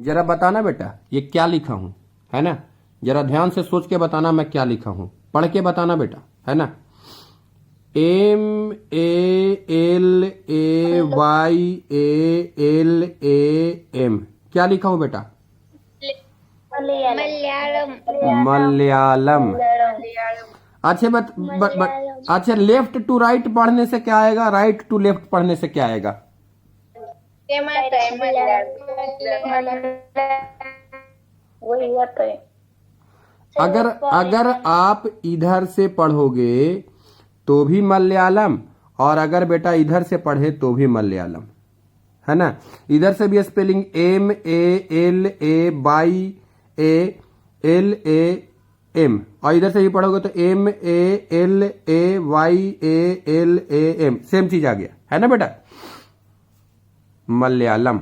जरा बताना बेटा ये क्या लिखा हूं, है ना। जरा ध्यान से सोच के बताना मैं क्या लिखा हूं, पढ़ के बताना बेटा, है ना। MALAYALAM क्या लिखा हूं बेटा? मलयालम। मलयालम। अच्छा अच्छा, लेफ्ट टू राइट पढ़ने से क्या आएगा, राइट टू लेफ्ट पढ़ने से क्या आएगा? वही आता है। अगर अगर आप इधर से पढ़ोगे तो भी मलयालम, और अगर बेटा इधर से पढ़े तो भी मलयालम, है ना। इधर से भी स्पेलिंग MALAYALAM, और इधर से भी पढ़ोगे तो MALAYALAM, सेम चीज आ गया, है ना बेटा। मलयालम,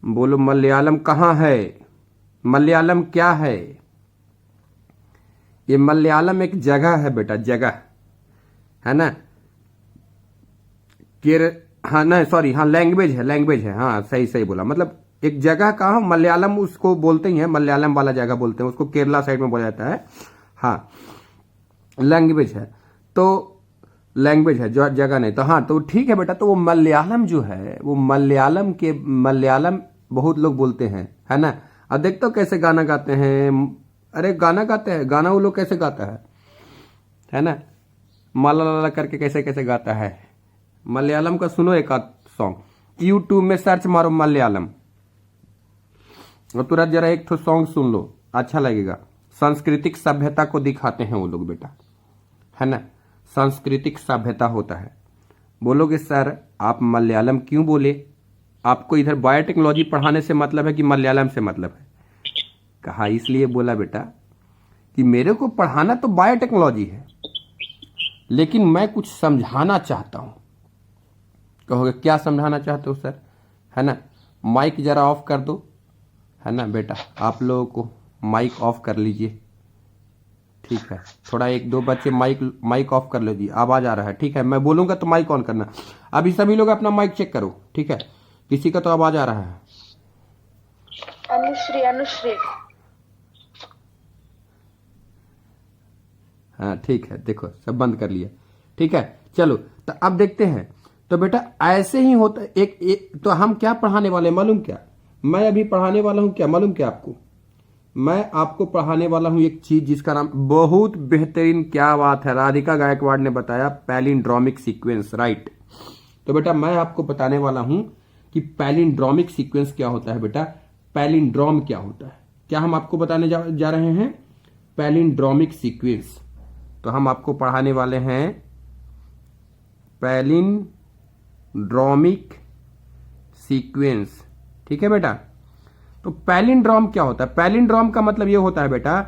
बोलो मलयालम कहाँ है, मलयालम क्या है? ये मलयालम एक जगह है बेटा, जगह, है ना। हाँ नहीं सॉरी, हाँ लैंग्वेज है, लैंग्वेज है, हाँ सही सही बोला। मतलब एक जगह कहा, मलयालम उसको बोलते ही है, मलयालम वाला जगह बोलते हैं उसको, केरला साइड में बोला जाता है। हाँ लैंग्वेज है, तो लैंग्वेज है जो जगह नहीं, तो हाँ तो ठीक है बेटा। तो वो मलयालम जो है वो मलयालम के, मलयालम बहुत लोग बोलते हैं, है ना। अब देखते हो कैसे गाना गाते हैं, अरे गाना गाते हैं, गाना वो लोग कैसे गाता है ना, मलाला करके कैसे कैसे गाता है। मलयालम का सुनो एक आध सॉन्ग, यूट्यूब में सर्च मारो मलयालम, और तुरंत जरा एक तो सॉन्ग सुन लो, अच्छा लगेगा। सांस्कृतिक सभ्यता को दिखाते हैं वो लोग बेटा, है ना। सांस्कृतिक सभ्यता होता है। बोलोगे सर आप मलयालम क्यों बोले, आपको इधर बायोटेक्नोलॉजी पढ़ाने से मतलब है कि मलयालम से मतलब है? कहा इसलिए बोला बेटा कि मेरे को पढ़ाना तो बायोटेक्नोलॉजी है, लेकिन मैं कुछ समझाना चाहता हूं। कहोगे क्या समझाना चाहते हो सर, है ना। माइक जरा ऑफ कर दो, है ना बेटा, आप लोगों को माइक ऑफ कर लीजिए, ठीक है। थोड़ा एक दो बच्चे माइक ऑफ कर लीजिए, आवाज आ रहा है, ठीक है। मैं बोलूंगा तो माइक ऑन करना। अभी सभी लोग अपना माइक चेक करो, ठीक है। किसी का तो आवाज आ रहा है। अनुश्री, अनुश्री। हाँ ठीक है, देखो सब बंद कर लिया, ठीक है। चलो तो अब देखते हैं। तो बेटा ऐसे ही होता एक तो हम क्या पढ़ाने वाले मालूम क्या, मैं अभी पढ़ाने वाला हूं क्या मालूम क्या आपको, मैं आपको पढ़ाने वाला हूं एक चीज जिसका नाम, बहुत बेहतरीन, क्या बात है, राधिका गायकवाड़ ने बताया, पैलिंड्रोमिक सीक्वेंस, राइट। तो बेटा मैं आपको बताने वाला हूं कि पैलिंड्रोमिक सीक्वेंस क्या होता है बेटा, पैलिंड्रोम क्या होता है, क्या हम आपको बताने जा रहे हैं, पैलिंड्रोमिक सीक्वेंस। तो हम आपको पढ़ाने वाले हैं पैलिंड्रोमिक सीक्वेंस, ठीक है बेटा। तो पैलिंड्रोम क्या होता है, पैलिंड्रोम का मतलब यह होता है बेटा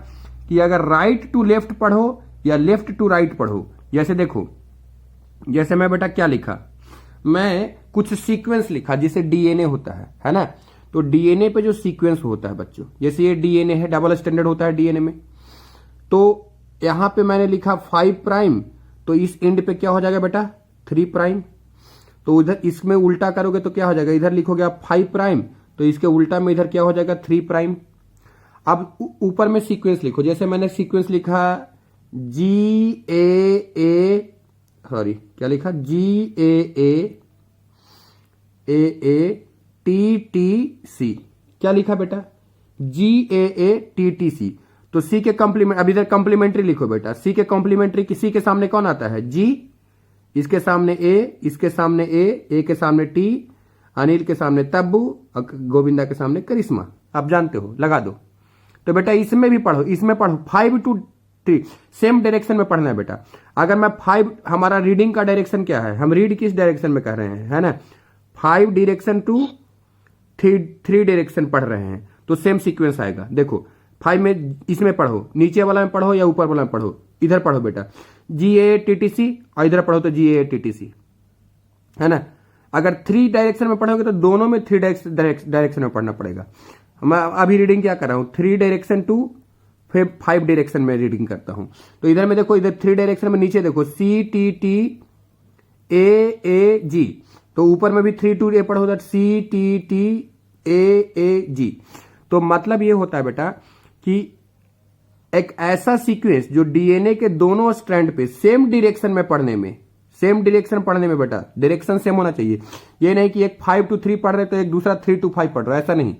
कि अगर राइट टू लेफ्ट पढ़ो या लेफ्ट टू राइट पढ़ो, जैसे देखो, जैसे मैं बेटा क्या लिखा, मैं कुछ सीक्वेंस लिखा, जिसे डीएनए होता है ना। तो डीएनए पे जो सीक्वेंस होता है बच्चों, जैसे ये डीएनए है, डबल स्टैंडर्ड होता है डीएनए में, तो यहां पे मैंने लिखा 5 प्राइम, तो इस एंड पे क्या हो जाएगा बेटा 3 प्राइम। तो उधर इसमें उल्टा करोगे तो क्या हो जाएगा, इधर लिखोगे आप 5 प्राइम, तो इसके उल्टा में इधर क्या हो जाएगा 3 प्राइम। अब ऊपर में सीक्वेंस लिखो, जैसे मैंने सीक्वेंस लिखा क्या लिखा, GAATTC, क्या लिखा बेटा GAATTC। तो सी के कॉम्प्लीमेंट, अब इधर कॉम्प्लीमेंट्री लिखो बेटा, सी के कॉम्प्लीमेंट्री, किसी के सामने कौन आता है जी, इसके सामने ए, इसके सामने ए के सामने टी, अनिल के सामने तब्बू, और गोविंदा के सामने करिश्मा, आप जानते हो, लगा दो। तो बेटा इसमें भी पढ़ो, इसमें पढ़ो 5 to 3, सेम डायरेक्शन में पढ़ना है बेटा। अगर मैं 5, हमारा रीडिंग का डायरेक्शन क्या है, हम रीड किस डायरेक्शन में कर रहे हैं, है ना, 5 डायरेक्शन टू 3 डायरेक्शन पढ़ रहे हैं, तो सेम सीक्वेंस आएगा। देखो 5 में इसमें पढ़ो, नीचे वाला में पढ़ो या ऊपर वाला में पढ़ो, इधर पढ़ो बेटा GAATTC, और इधर पढ़ो तो GAATTC, है ना। अगर 3 डायरेक्शन में पढ़ोगे तो दोनों में 3 डायरेक्शन में पढ़ना पड़ेगा। मैं अभी रीडिंग क्या कर रहा हूं, 3 डायरेक्शन टू फिर 5 डायरेक्शन में रीडिंग करता हूं। तो इधर में देखो, इधर 3 डायरेक्शन में, नीचे देखो CTTAAG, तो ऊपर में भी 3 to A पढ़ो, CTTAG, AAG। तो मतलब ये होता है बेटा कि एक ऐसा सीक्वेंस जो डीएनए के दोनों स्ट्रैंड पे सेम डायरेक्शन में पढ़ने में, सेम डायरेक्शन पढ़ने में बेटा डायरेक्शन सेम होना चाहिए। ये नहीं कि एक 5 to 3 पढ़ रहे तो एक दूसरा 3 to 5 पढ़ रहा है, ऐसा नहीं।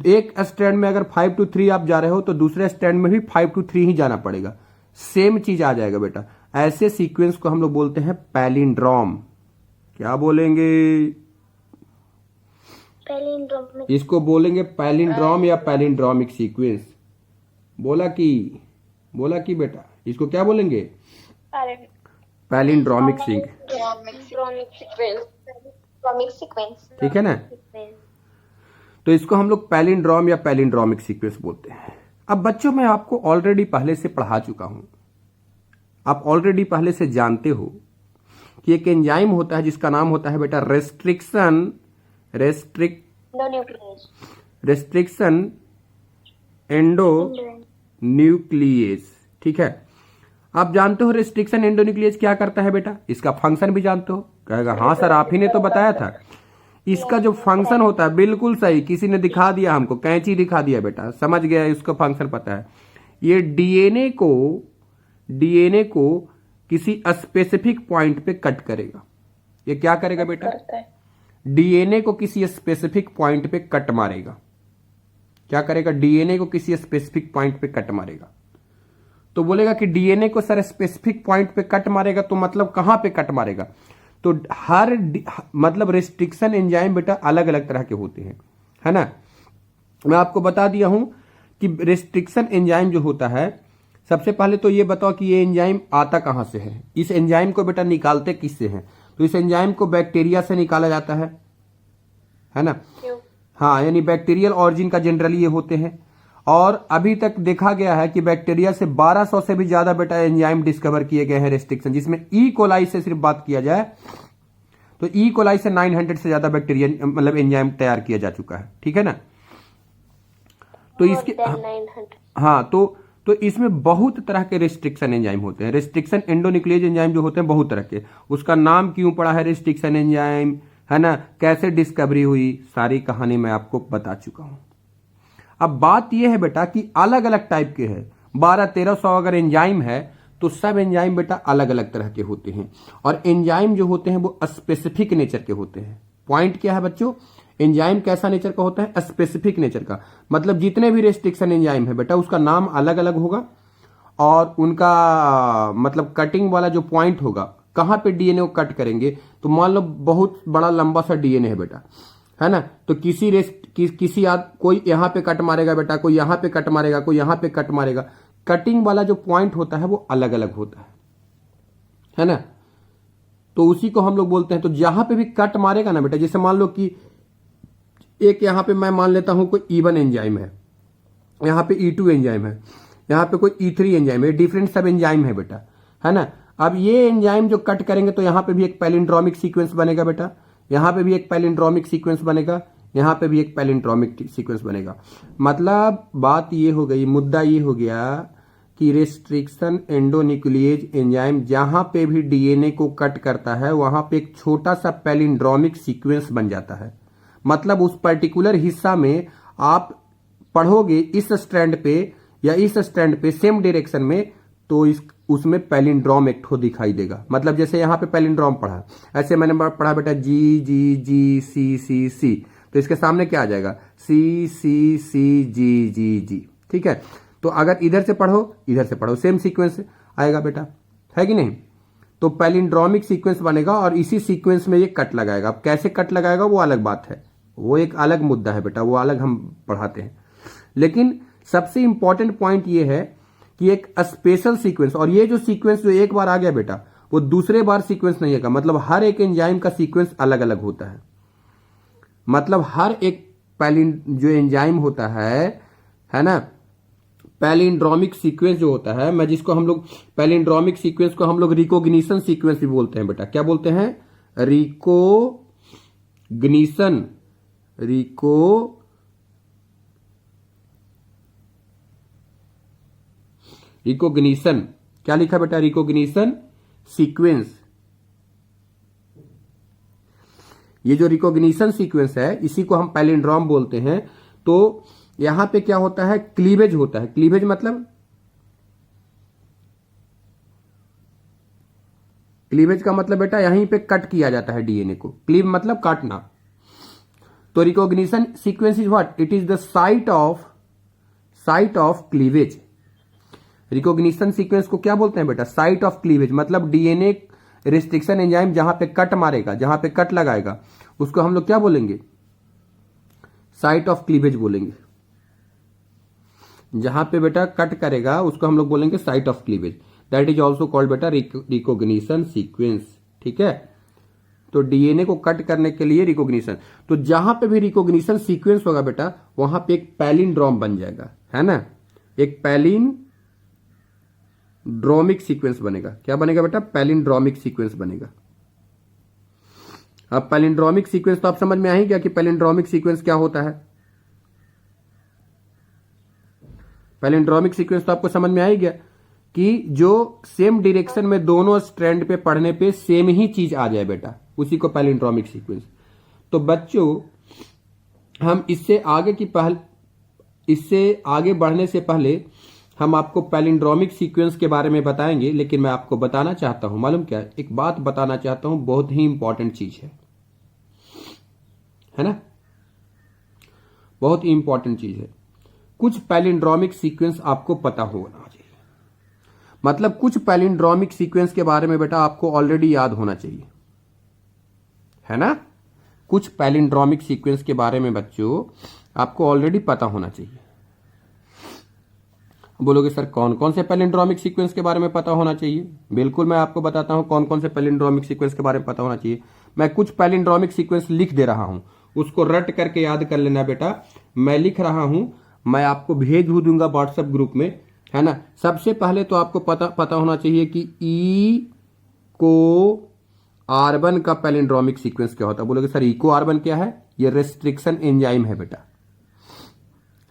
एक स्ट्रैंड में अगर 5 to 3 आप जा रहे हो तो दूसरे स्ट्रैंड में भी 5 to 3 ही जाना पड़ेगा, सेम चीज आ जाएगा बेटा। ऐसे सीक्वेंस को हम लोग बोलते हैं पैलिंड्रोम। क्या बोलेंगे? पैलिंड्रोमिक। इसको बोलेंगे पैलिंड्रोम या पैलिंड्रोमिक सीक्वेंस। बोला कि बेटा इसको क्या बोलेंगे? पैलिंड्रोमिक सीक्वेंस, ठीक है ना। तो इसको हम लोग पैलिंड्रोम या पैलिंड्रोमिक सीक्वेंस बोलते हैं। अब बच्चों मैं आपको ऑलरेडी पहले से पढ़ा चुका हूं, आप ऑलरेडी पहले से जानते हो कि एक एंजाइम होता है जिसका नाम होता है बेटा रेस्ट्रिक्शन एंडोन्यूक्लिएज, ठीक है। आप जानते हो रेस्ट्रिक्शन एंडोन्यूक्लिएज क्या करता है बेटा? इसका फंक्शन भी जानते हो? कहेगा हाँ सर आप ही ने तो बताया था। इसका जो फंक्शन होता है बिल्कुल सही, किसी ने दिखा दिया हमको, कैंची दिखा दिया बेटा, समझ गया, इसका फंक्शन पता है। ये डीएनए को किसी स्पेसिफिक पॉइंट पे कट करेगा। ये क्या करेगा बेटा? डीएनए को किसी स्पेसिफिक पॉइंट पे कट मारेगा। क्या करेगा? डीएनए को किसी स्पेसिफिक पॉइंट पे कट मारेगा। तो बोलेगा कि डीएनए को सर स्पेसिफिक पॉइंट पे कट मारेगा, तो मतलब कहां पे कट मारेगा? तो हर मतलब रेस्ट्रिक्शन एंजाइम बेटा अलग अलग तरह के होते हैं, है ना। मैं आपको बता दिया हूं कि रेस्ट्रिक्शन एंजाइम जो होता है, सबसे पहले तो ये बताओ कि ये एंजाइम आता कहां से है। इस एंजाइम को बेटा निकालते किससे हैं? तो इस एंजाइम को बैक्टीरिया से निकाला जाता है ना। हाँ, यानी बैक्टीरियल ऑरिजिन का जनरली ये होते हैं। और अभी तक देखा गया है कि बैक्टीरिया से 1200 से भी ज्यादा बेटा एंजाइम डिस्कवर किए गए हैं रेस्ट्रिक्शन, जिसमें ई कोलाई से सिर्फ बात किया जाए तो ई कोलाई से 900 से ज्यादा बैक्टीरिया मतलब एंजाइम तैयार किया जा चुका है, ठीक है ना। तो इसके हाँ तो इसमें बहुत तरह के रेस्ट्रिक्शन एंजाइम होते हैं। रेस्ट्रिक्शन एंडोन्यूक्लिएज एंजाइम जो होते हैं बहुत तरह के। उसका नाम क्यों पड़ा है रेस्ट्रिक्शन एंजाइम, है ना, कैसे डिस्कवरी हुई, सारी कहानी मैं आपको बता चुका हूं। अब बात यह है बेटा कि अलग अलग टाइप के हैं, 1200-1300 अगर एंजाइम है तो सब एंजाइम बेटा अलग अलग तरह के होते हैं। और एंजाइम जो होते हैं वो स्पेसिफिक नेचर के होते हैं। पॉइंट क्या है बच्चों? एंजाइम कैसा नेचर का होता है? स्पेसिफिक नेचर का। मतलब जितने भी रेस्ट्रिक्शन एंजाइम है बेटा उसका नाम अलग अलग होगा, और उनका मतलब कटिंग वाला जो पॉइंट होगा, कहां पे डीएनए को कट करेंगे, तो मान लो बहुत बड़ा लंबा सा डीएनए है बेटा, है ना। तो कोई यहां पे कट मारेगा बेटा, कोई यहां पे कट मारेगा, कोई यहां पे कट मारेगा। कटिंग वाला जो पॉइंट होता है वो अलग अलग होता है ना। तो उसी को हम लोग बोलते हैं। तो जहां पे भी कट मारेगा ना बेटा, जैसे मान लो कि एक यहां पे मैं मान लेता हूं कोई E1 एंजाइम है, यहां पे E2 एंजाइम है, यहां पे कोई E3 एंजाइम है, डिफरेंट सब एंजाइम है बेटा, है ना। अब ये एंजाइम जो कट करेंगे तो यहां पे भी एक पैलिंड्रोमिक सीक्वेंस बनेगा बेटा, यहां पे भी एक पैलिंड्रोमिक सीक्वेंस बनेगा, यहां पे भी एक पैलिंड्रोमिक सीक्वेंस बनेगा। मतलब बात ये हो गई, मुद्दा ये हो गया कि रेस्ट्रिक्शन एंडोन्यूक्लिएज एंजाइम जहां पे भी डीएनए को कट करता है वहां पे एक छोटा सा पैलिंड्रोमिक सीक्वेंस बन जाता है। मतलब उस पर्टिकुलर हिस्सा में आप पढ़ोगे इस स्ट्रैंड पे या इस स्ट्रैंड पे सेम डायरेक्शन में, तो उसमें पैलिंड्रोम एक ठो दिखाई देगा। मतलब जैसे यहां पे पैलिंड्रोम पढ़ा, ऐसे मैंने पढ़ा बेटा G, तो इसके सामने क्या आ जाएगा? C, ठीक है। तो अगर इधर से पढ़ो सेम सीक्वेंस आएगा बेटा, है कि नहीं। तो पैलिंड्रोमिक सीक्वेंस बनेगा और इसी सीक्वेंस में ये कट लगाएगा। अब कैसे कट लगाएगा वो अलग बात है, वो एक अलग मुद्दा है बेटा, वो अलग हम पढ़ाते हैं। लेकिन सबसे इंपॉर्टेंट पॉइंट ये है कि एक स्पेशल सीक्वेंस, और ये जो सीक्वेंस जो एक बार आ गया बेटा वो दूसरे बार सीक्वेंस नहीं है। मतलब हर एक एंजाइम का सीक्वेंस अलग अलग होता है। मतलब हर एक जो एंजाइम होता है ना, पैलिंड्रोमिक सीक्वेंस जो होता है, मैं जिसको हम लोग पैलिंड्रोमिक सीक्वेंस को हम लोग रिकॉग्निशन सीक्वेंस भी बोलते हैं बेटा। क्या बोलते हैं? रिकॉग्निशन क्या लिखा बेटा? Recognition sequence. ये जो रिकॉग्निशन सीक्वेंस है इसी को हम पैलिंड्रोम बोलते हैं। तो यहां पे क्या होता है, क्लीवेज होता है। क्लीवेज मतलब, क्लीवेज का मतलब बेटा यहीं पे कट किया जाता है डीएनए को। क्लीव मतलब काटना। तो recognition sequence is what, it is the site of cleavage. Recognition sequence को क्या बोलते हैं बेटा, साइट ऑफ क्लीवेज। मतलब डीएनए रिस्ट्रिक्शन एंजाइम जहां पे कट मारेगा, जहां पे कट लगाएगा, उसको हम लोग क्या बोलेंगे, साइट ऑफ क्लीवेज बोलेंगे। जहां पे बेटा कट करेगा उसको हम लोग बोलेंगे site of cleavage. That is also called बेटा रिकॉग्निशन सीक्वेंस। ठीक है, तो डीएनए को कट करने के लिए रिकॉग्निशन। तो जहां पे भी रिकॉग्निशन सीक्वेंस होगा बेटा वहां पे एक पैलिंड्रोम बन जाएगा, है ना, एक पैलिंड्रोमिक सीक्वेंस बनेगा। क्या बनेगा बेटा, पैलिंड्रोमिक सीक्वेंस बनेगा। अब पैलिंड्रोमिक सीक्वेंस तो आप समझ में आ ही गया कि पैलिंड्रोमिक सीक्वेंस क्या होता है। पैलिंड्रोमिक सीक्वेंस तो आपको समझ में आ ही गया कि जो सेम डायरेक्शन में दोनों स्ट्रैंड पे पढ़ने पे सेम ही चीज आ जाए बेटा, उसी को पैलिंड्रोमिक सीक्वेंस। तो बच्चों हम इससे आगे बढ़ने से पहले हम आपको पैलिंड्रोमिक सीक्वेंस के बारे में बताएंगे। लेकिन मैं आपको बताना चाहता हूं, मालूम क्या, एक बात बताना चाहता हूं, बहुत ही इंपॉर्टेंट चीज है ना, बहुत ही इंपॉर्टेंट चीज है। कुछ पैलिंड्रोमिक सीक्वेंस आपको पता होना चाहिए। मतलब कुछ पैलिंड्रोमिक सीक्वेंस के बारे में बेटा आपको ऑलरेडी याद होना चाहिए, है ना। कुछ पैलिंड्रोमिक सीक्वेंस के बारे में बच्चों आपको ऑलरेडी पता होना चाहिए। बोलोगे सर कौन कौन से पैलिंड्रोमिक सीक्वेंस के बारे में पता होना चाहिए। बिल्कुल मैं आपको बताता हूं कौन कौन से पैलिंड्रोमिक सीक्वेंस के बारे में पता होना चाहिए। मैं कुछ पैलिंड्रोमिक सीक्वेंस लिख दे रहा हूं, उसको रट करके याद कर लेना बेटा। मैं लिख रहा हूं, मैं आपको भेज भी दूंगा व्हाट्सएप ग्रुप में, है ना। सबसे पहले तो आपको पता होना चाहिए कि इको आर्बन का पैलिंड्रोमिक सीक्वेंस क्या होता है। बोलोगे सर इको आर्बन क्या है, ये रेस्ट्रिक्शन एंजाइम है बेटा,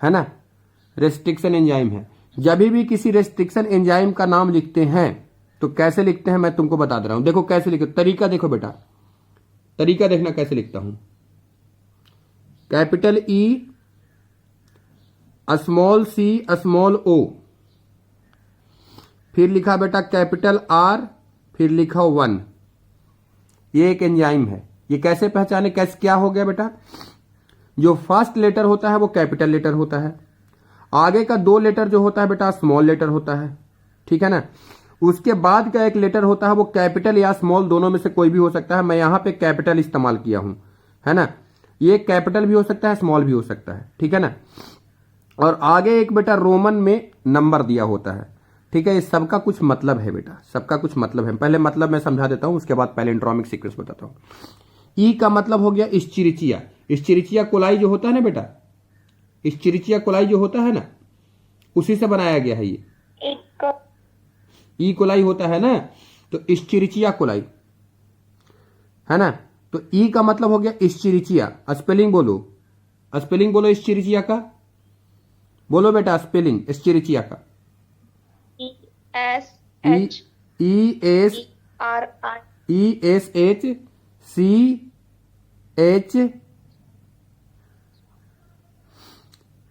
है ना, रेस्ट्रिक्शन एंजाइम है। जब भी किसी रेस्ट्रिक्शन एंजाइम का नाम लिखते हैं तो कैसे लिखते हैं मैं तुमको बता दे रहा हूं। देखो कैसे लिखो, तरीका देखो बेटा, तरीका देखना कैसे लिखता हूं। Capital E, small C, small ओ, फिर लिखा बेटा कैपिटल आर, फिर लिखा 1। ये एक एंजाइम है। ये कैसे पहचाने, कैसे क्या हो गया बेटा, जो फर्स्ट लेटर होता है वो कैपिटल लेटर होता है, आगे का 2 लेटर जो होता है बेटा स्मॉल लेटर होता है, ठीक है ना। उसके बाद का एक लेटर होता है वो कैपिटल या स्मॉल दोनों में से कोई भी हो सकता है। मैं यहां पे कैपिटल इस्तेमाल किया हूं, है ना। ये कैपिटल भी हो सकता है, स्मॉल भी हो सकता है, ठीक है ना। और आगे एक बेटा रोमन में नंबर दिया होता है, ठीक है। इस सबका कुछ मतलब है बेटा, सबका कुछ मतलब है। पहले मतलब मैं समझा देता हूं, उसके बाद पैलिंड्रोमिक सीक्वेंस बताता हूं। ई का मतलब हो गया इस्चिरिचिया। इस्चिरिचिया कोलाई जो होता है ना बेटा, इस्चिरिचिया कोलाई जो होता है ना, उसी से बनाया गया है ये। ई कोलाई होता है ना, तो इस्चिरिचिया कोलाई, है ना। तो ई का मतलब हो गया इस्चिरिचिया। स्पेलिंग बोलो, स्पेलिंग बोलो इस्चिरिचिया का, बोलो बेटा स्पेलिंग इस्चिरिचिया का।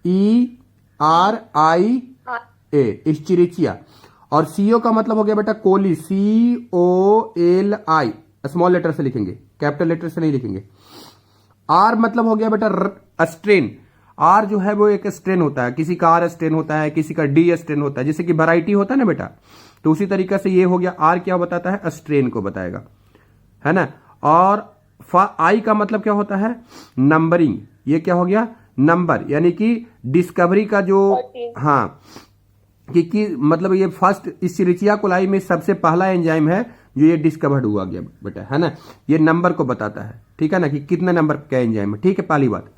ESHCHERIA, इस्चिरिचिया। और सीओ का मतलब हो गया बेटा कोली, COLI, स्मॉल लेटर से लिखेंगे, कैपिटल लेटर से नहीं लिखेंगे। आर मतलब हो गया बेटा स्ट्रेन। आर जो है वो एक स्ट्रेन होता है, किसी का आर स्ट्रेन होता है, किसी का डी स्ट्रेन होता है, जैसे कि वैरायटी होता है ना बेटा, तो उसी तरीके से ये हो गया। आर क्या बताता है, स्ट्रेन को बताएगा, है ना। और आई का मतलब क्या होता है, नंबरिंग। ये क्या हो गया, नंबर, यानी कि डिस्कवरी का जो, हाँ, कि मतलब ये फर्स्ट इस्चिरिचिया कोलाई में सबसे पहला एंजाइम है जो ये डिस्कवर्ड हुआ गया बेटा, है ना। ये नंबर को बताता है, ठीक है ना, कि कितने नंबर का एंजाइम है, ठीक है, पहली बात।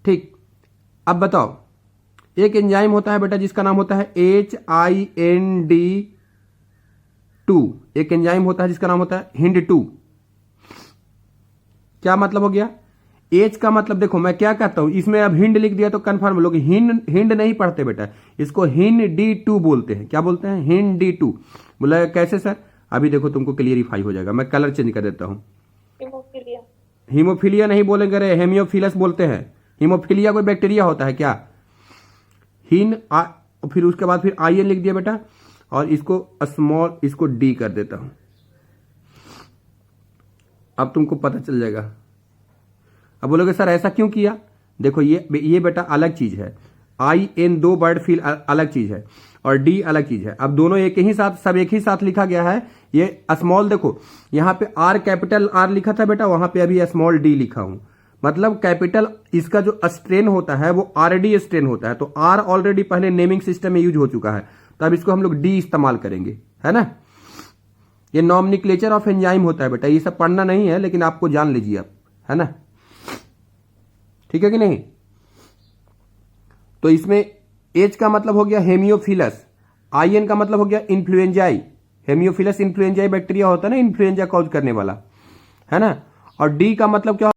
ठीक, अब बताओ, एक एंजाइम होता है बेटा जिसका नाम होता है HIND2। एक एंजाइम होता है जिसका नाम होता है HIND2। क्या मतलब हो गया, एच का मतलब देखो मैं क्या कहता हूं, इसमें अब हिंड लिख दिया तो कंफर्म लोग हिंड नहीं पढ़ते बेटा, इसको HIND2 बोलते हैं। क्या बोलते हैं, HIND2। बोला कैसे सर, अभी देखो तुमको क्लियरिफाई हो जाएगा। मैं कलर चेंज कर देता हूं, हीमोफीलिया नहीं बोलेंगे रे, हेमियोफिलस बोलते हैं। हीमोफीलिया कोई बैक्टीरिया होता है क्या? फिर उसके बाद फिर IN लिख दिया बेटा, और इसको स्मॉल, इसको D कर देता हूं। अब तुमको पता चल जाएगा। अब बोलोगे सर ऐसा क्यों किया? देखो ये बेटा अलग चीज है, IN 2 वर्ड फील अलग चीज है, और D अलग चीज है। अब दोनों एक ही साथ, सब एक ही साथ लिखा गया है। ये स्मॉल देखो, यहां पे R कैपिटल R लिखा था बेटा, वहां पे अभी स्मॉल D लिखा हूं। मतलब कैपिटल, इसका जो स्ट्रेन होता है वो RD स्ट्रेन होता है, तो R ऑलरेडी पहले नेमिंग सिस्टम में यूज हो चुका है, तो अब इसको हम लोग D इस्तेमाल करेंगे, है ना। ये नॉमेनक्लेचर ऑफ एंजाइम होता है बेटा, ये सब पढ़ना नहीं है, लेकिन आपको जान लीजिए आप, है ना, ठीक है कि नहीं। तो इसमें H का मतलब हो गया हेमियोफिलस, IN का मतलब हो गया इन्फ्लुएंजाई। हेमियोफिलस इन्फ्लुएंजाई बैक्टीरिया होता है ना, इन्फ्लुएंजा कॉज करने वाला, है ना। और D का मतलब क्या